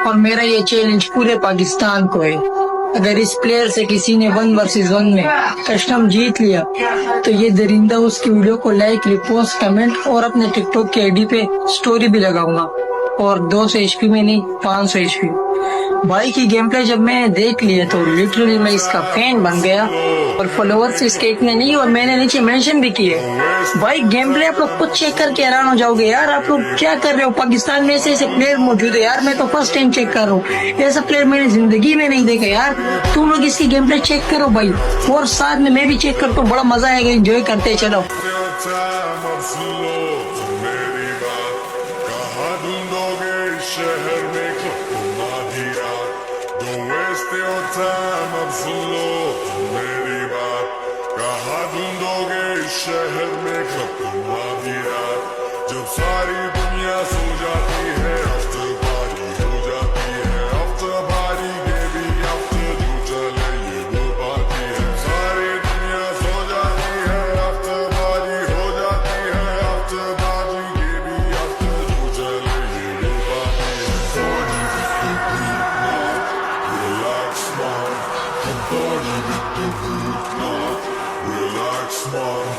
और मेरा ये चैलेंज पूरे पाकिस्तान को है। अगर इस प्लेयर से किसी ने 1 वर्सेस 1 में कस्टम जीत लिया तो ये दरिंदा उसकी वीडियो को लाइक, रिपोस्ट, कमेंट और अपने टिकटॉक के आईडी पे स्टोरी भी लगाऊंगा। और 200 HP में नहीं, 500 HP। भाई की गेम प्ले जब मैं देख लिया तो लिटरली मैं इसका फैन बन गया। और फॉलोअर्स इसके इतने नहीं, और मैंने नीचे मेंशन भी किए। भाई गेम प्ले आप लोग खुद चेक करके हैरान हो जाओगे यार। आप लोग क्या कर रहे हो? पाकिस्तान में ऐसे प्लेयर मौजूद है यार। मैं तो फर्स्ट टाइम चेक कर रहा हूँ, ऐसा प्लेयर मैंने जिंदगी में नहीं देखा यार। तुम लोग इसकी गेम प्ले चेक करो भाई, और साथ में मैं भी चेक करता हूँ। बड़ा मजा आएगा, एंजॉय करते चलो। शहर में आधी रात, don't waste your time, अब सुन लो मेरी बात। कहाँ ढूंढोगे इस शहर में कब तुम आधी रात, जब सारी दुनिया सो जाती है, आफ्टर पार्टी हो जाती है। आफ्टर पार्टी के भी आफ्टर जो चले ये वो पार्टी है। सारी दुनिया सो जाती है, आफ्टर पार्टी हो जाती है। आफ्टर पार्टी के भी आफ्टर जो चले ये वो पार्टी है। Relax, man.